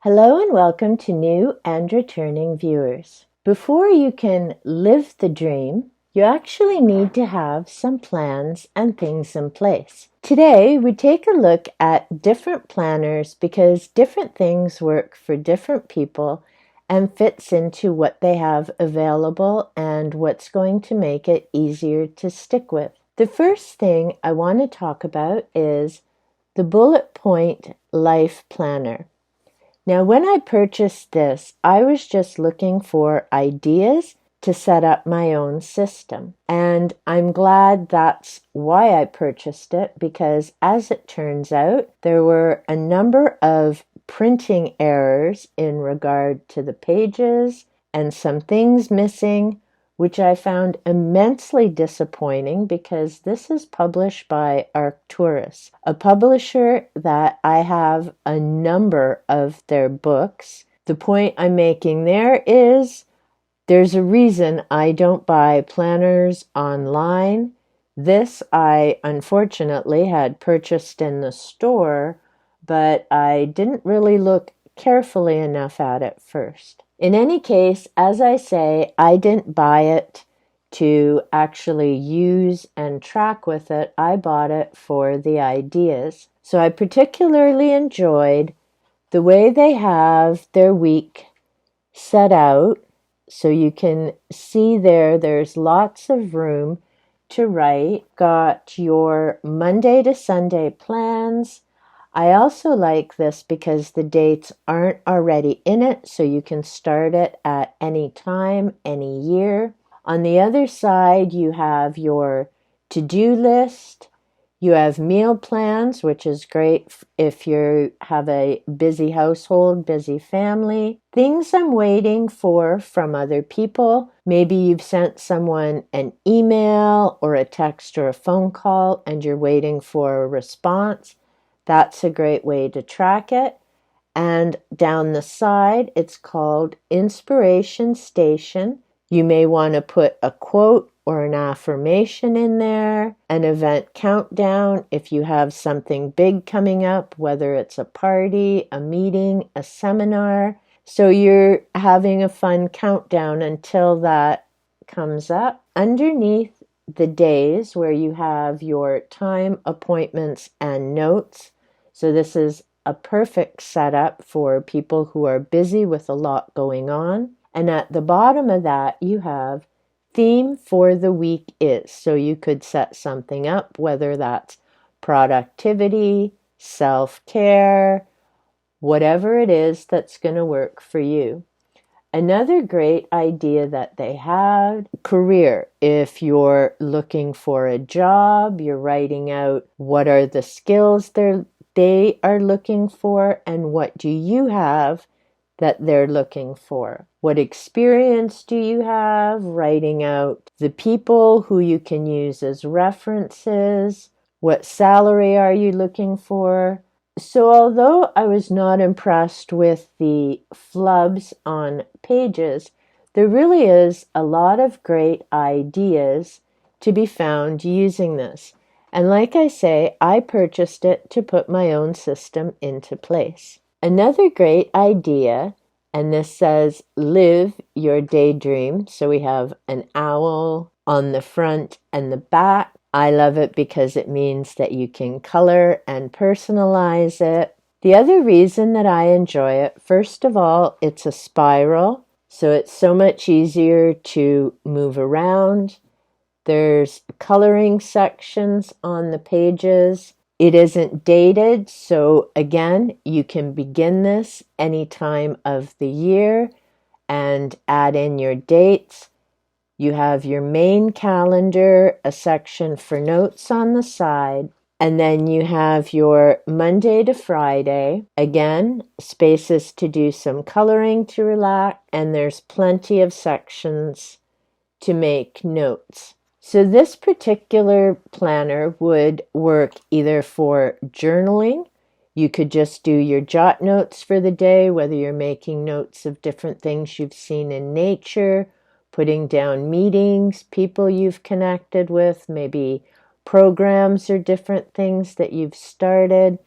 Hello and welcome to new and returning viewers. Before you can live the dream, you actually need to have some plans and things in place. Today, we take a look at different planners because different things work for different people and fits into what they have available and what's going to make it easier to stick with. The first thing I want to talk about is the Bullet Point Life Planner. Now, when I purchased this, I was just looking for ideas to set up my own system. And I'm glad that's why I purchased it, because as it turns out, there were a number of printing errors in regard to the pages and some things missing, which I found immensely disappointing because this is published by Arcturus, a publisher that I have a number of their books. The point I'm making there is there's a reason I don't buy planners online. This I unfortunately had purchased in the store, but I didn't really look carefully enough at it first. In any case, as I say, I didn't buy it to actually use and track with it. I bought it for the ideas. So I particularly enjoyed the way they have their week set out. So you can see there's lots of room to write. Got your Monday to Sunday plans. I also like this because the dates aren't already in it, so you can start it at any time, any year. On the other side, you have your to-do list. You have meal plans, which is great if you have a busy household, busy family. Things I'm waiting for from other people. Maybe you've sent someone an email or a text or a phone call and you're waiting for a response. That's a great way to track it. And down the side, it's called Inspiration Station. You may want to put a quote or an affirmation in there, an event countdown if you have something big coming up, whether it's a party, a meeting, a seminar. So you're having a fun countdown until that comes up. Underneath the days where you have your time, appointments, and notes. So this is a perfect setup for people who are busy with a lot going on. And at the bottom of that, you have theme for the week is. So you could set something up, whether that's productivity, self-care, whatever it is that's going to work for you. Another great idea that they have, career. If you're looking for a job, you're writing out what are the skills they are looking for and what do you have that they're looking for. What experience do you have? Writing out the people who you can use as references. What salary are you looking for? So although I was not impressed with the flubs on pages, there really is a lot of great ideas to be found using this. And like I say, I purchased it to put my own system into place. Another great idea, and this says, live your daydream. So we have an owl on the front and the back. I love it because it means that you can color and personalize it. The other reason that I enjoy it, first of all, it's a spiral, so it's so much easier to move around. There's coloring sections on the pages. It isn't dated, so again, you can begin this any time of the year and add in your dates. You have your main calendar, a section for notes on the side, and then you have your Monday to Friday. Again, spaces to do some coloring to relax, and there's plenty of sections to make notes. So this particular planner would work either for journaling. You could just do your jot notes for the day, whether you're making notes of different things you've seen in nature, putting down meetings, people you've connected with, maybe programs or different things that you've started.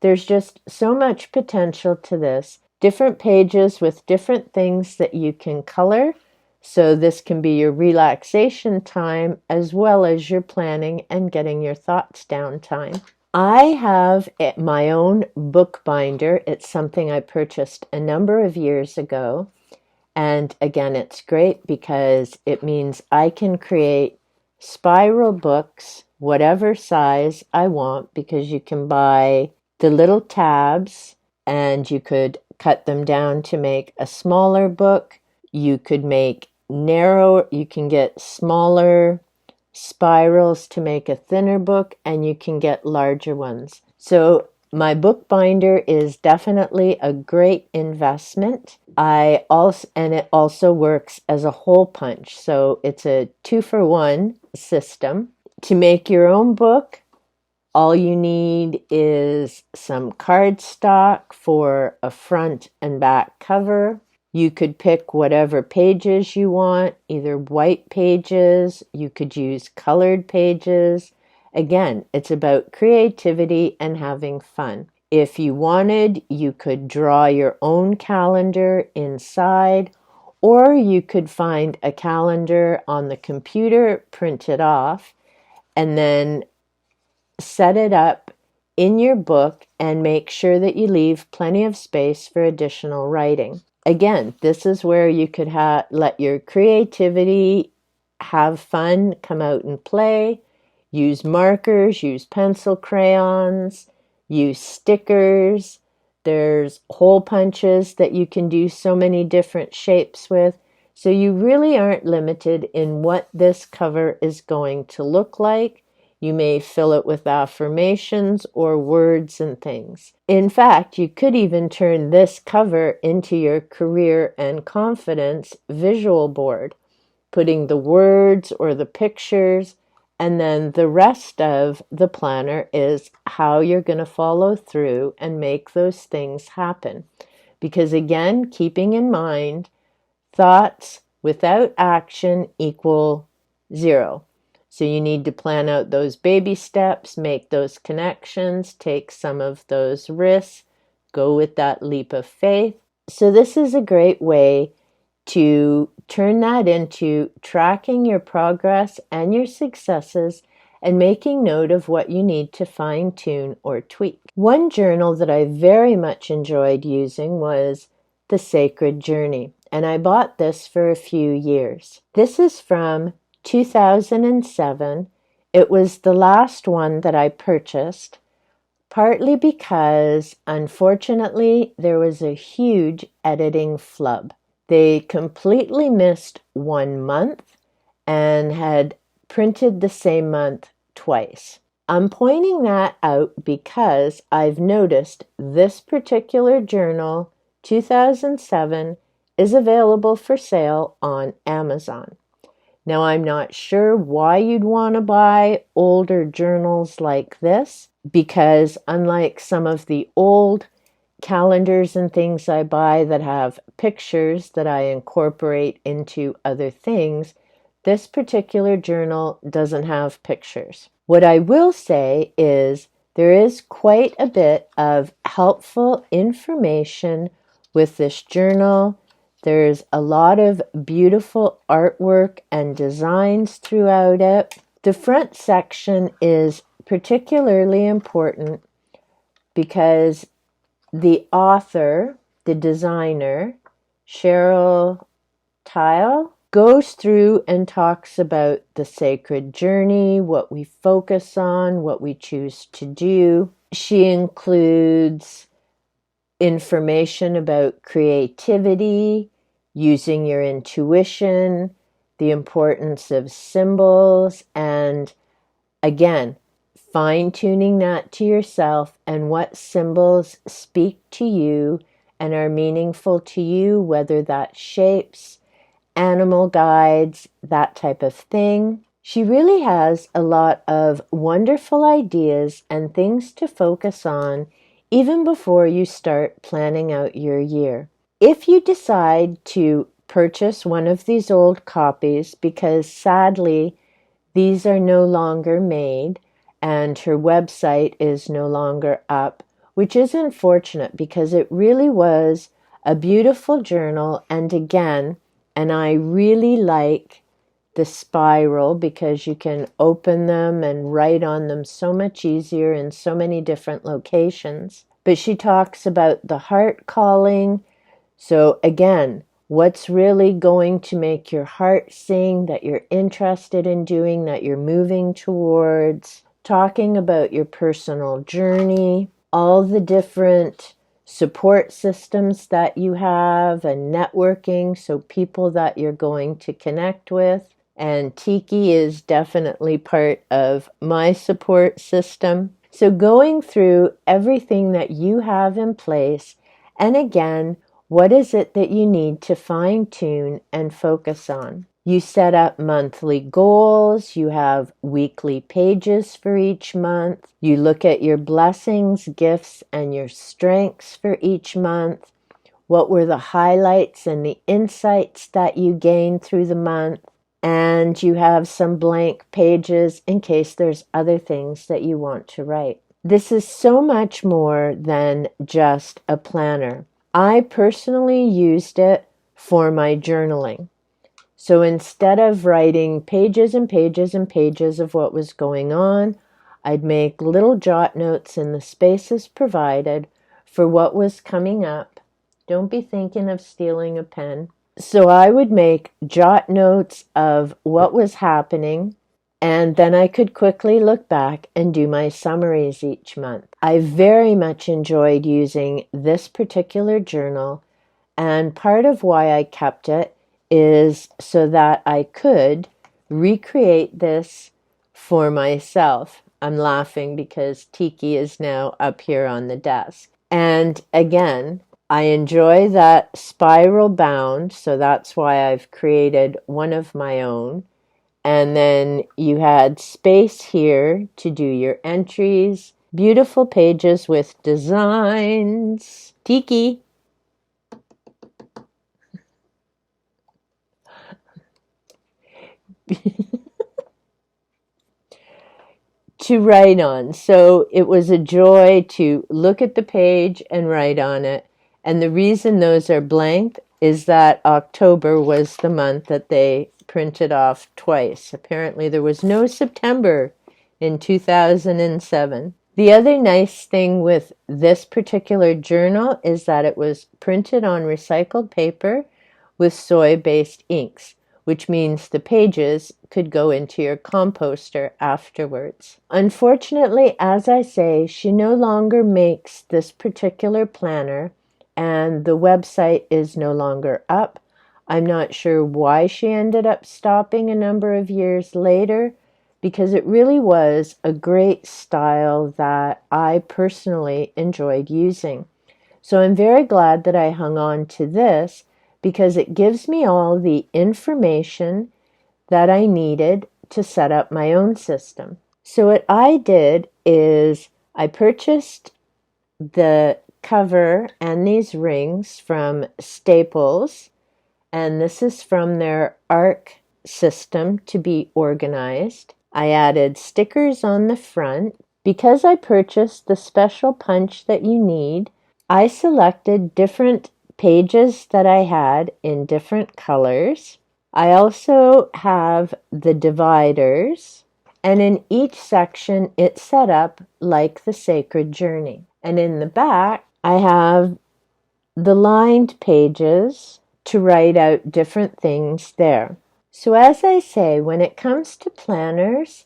There's just so much potential to this. different pages with different things that you can color. So this can be your relaxation time as well as your planning and getting your thoughts down time. I have my own bookbinder. It's something I purchased a number of years ago. And again, it's great because it means I can create spiral books, whatever size I want, because you can buy the little tabs and you could cut them down to make a smaller book. You could make you can get smaller spirals to make a thinner book, and you can get larger ones. So my bookbinder is definitely a great investment. And it also works as a hole punch. So it's a 2-for-1 system. To make your own book, all you need is some cardstock for a front and back cover. You could pick whatever pages you want, either white pages, you could use colored pages. Again, it's about creativity and having fun. If you wanted, you could draw your own calendar inside, or you could find a calendar on the computer, print it off, and then set it up in your book and make sure that you leave plenty of space for additional writing. Again, this is where you could let your creativity have fun, come out and play, use markers, use pencil crayons, use stickers. There's hole punches that you can do so many different shapes with. So you really aren't limited in what this cover is going to look like. You may fill it with affirmations or words and things. In fact, you could even turn this cover into your career and confidence visual board, putting the words or the pictures, and then the rest of the planner is how you're going to follow through and make those things happen. Because again, keeping in mind, thoughts without action equal 0. So you need to plan out those baby steps, make those connections, take some of those risks, go with that leap of faith. So this is a great way to turn that into tracking your progress and your successes and making note of what you need to fine-tune or tweak. One journal that I very much enjoyed using was the Sacred Journey, and I bought this for a few years. This is from 2007. It was the last one that I purchased, partly because, unfortunately, there was a huge editing flub. They completely missed 1 month and had printed the same month twice. I'm pointing that out because I've noticed this particular journal, 2007, is available for sale on Amazon. Now, I'm not sure why you'd want to buy older journals like this, because unlike some of the old calendars and things I buy that have pictures that I incorporate into other things, this particular journal doesn't have pictures. What I will say is there is quite a bit of helpful information with this journal. There's a lot of beautiful artwork and designs throughout it. The front section is particularly important because the author, the designer, Cheryl Tile, goes through and talks about the sacred journey, what we focus on, what we choose to do. She includes information about creativity, using your intuition, the importance of symbols, and again, fine-tuning that to yourself and what symbols speak to you and are meaningful to you, whether that's shapes, animal guides, that type of thing. She really has a lot of wonderful ideas and things to focus on even before you start planning out your year. If you decide to purchase one of these old copies, because sadly these are no longer made and her website is no longer up, which is unfortunate because it really was a beautiful journal. And again, and I really like the spiral because you can open them and write on them so much easier in so many different locations. But she talks about the heart calling. So again, what's really going to make your heart sing, that you're interested in doing, that you're moving towards, talking about your personal journey, all the different support systems that you have, and networking, so people that you're going to connect with. And Tiki is definitely part of my support system. So going through everything that you have in place, and again, what is it that you need to fine-tune and focus on? You set up monthly goals. You have weekly pages for each month. You look at your blessings, gifts, and your strengths for each month. What were the highlights and the insights that you gained through the month? And you have some blank pages in case there's other things that you want to write. This is so much more than just a planner. I personally used it for my journaling. So instead of writing pages and pages and pages of what was going on, I'd make little jot notes in the spaces provided for what was coming up. Don't be thinking of stealing a pen. So I would make jot notes of what was happening, and then I could quickly look back and do my summaries each month. I very much enjoyed using this particular journal, and part of why I kept it is so that I could recreate this for myself. I'm laughing because Tiki is now up here on the desk. And again, I enjoy that spiral bound, so that's why I've created one of my own. And then you had space here to do your entries. Beautiful pages with designs. Tiki. To write on. So it was a joy to look at the page and write on it. And the reason those are blank is that October was the month that they printed off twice. Apparently there was no September in 2007. The other nice thing with this particular journal is that it was printed on recycled paper with soy-based inks, which means the pages could go into your composter afterwards. Unfortunately, as I say, she no longer makes this particular planner, and the website is no longer up. I'm not sure why she ended up stopping a number of years later, because it really was a great style that I personally enjoyed using. So I'm very glad that I hung on to this, because it gives me all the information that I needed to set up my own system. So what I did is I purchased the cover and these rings from Staples, and this is from their ARC system to be organized. I added stickers on the front. Because I purchased the special punch that you need, I selected different pages that I had in different colors. I also have the dividers, and in each section it's set up like the Sacred Journey. And in the back, I have the lined pages to write out different things there. So as I say, when it comes to planners,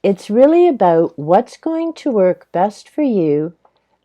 it's really about what's going to work best for you,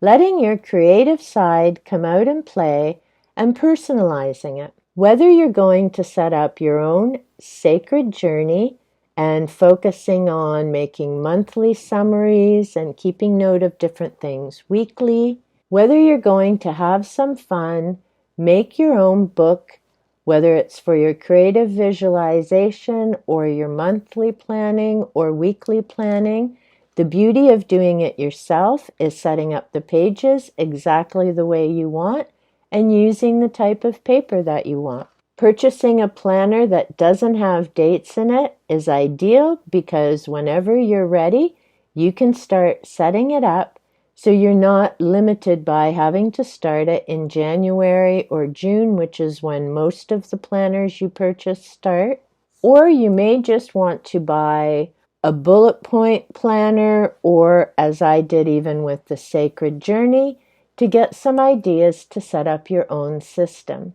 letting your creative side come out and play, and personalizing it. Whether you're going to set up your own sacred journey and focusing on making monthly summaries and keeping note of different things weekly, whether you're going to have some fun, make your own book, whether it's for your creative visualization or your monthly planning or weekly planning, the beauty of doing it yourself is setting up the pages exactly the way you want and using the type of paper that you want. Purchasing a planner that doesn't have dates in it is ideal because whenever you're ready, you can start setting it up, So you're not limited by having to start it in January or June, which is when most of the planners you purchase start. Or you may just want to buy a bullet point planner, or as I did even with the Sacred Journey, to get some ideas to set up your own system.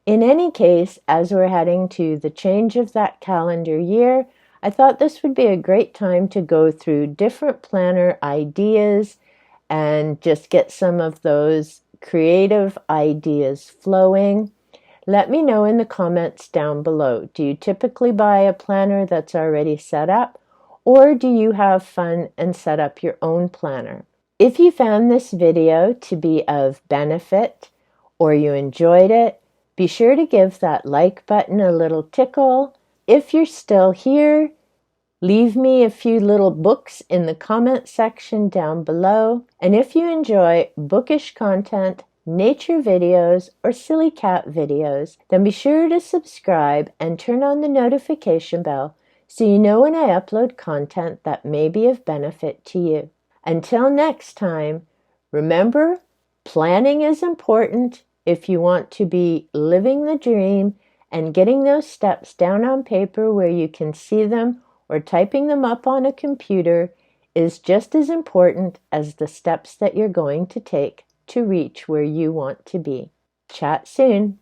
In any case, as we're heading to the change of that calendar year, I thought this would be a great time to go through different planner ideas and just get some of those creative ideas flowing. Let me know in the comments down below. Do you typically buy a planner that's already set up, or do you have fun and set up your own planner? If you found this video to be of benefit or you enjoyed it, be sure to give that like button a little tickle. If you're still here, leave me a few little books in the comment section down below. And if you enjoy bookish content, nature videos, or silly cat videos, then be sure to subscribe and turn on the notification bell so you know when I upload content that may be of benefit to you. Until next time, remember, planning is important if you want to be living the dream, and getting those steps down on paper where you can see them or typing them up on a computer is just as important as the steps that you're going to take to reach where you want to be. Chat soon.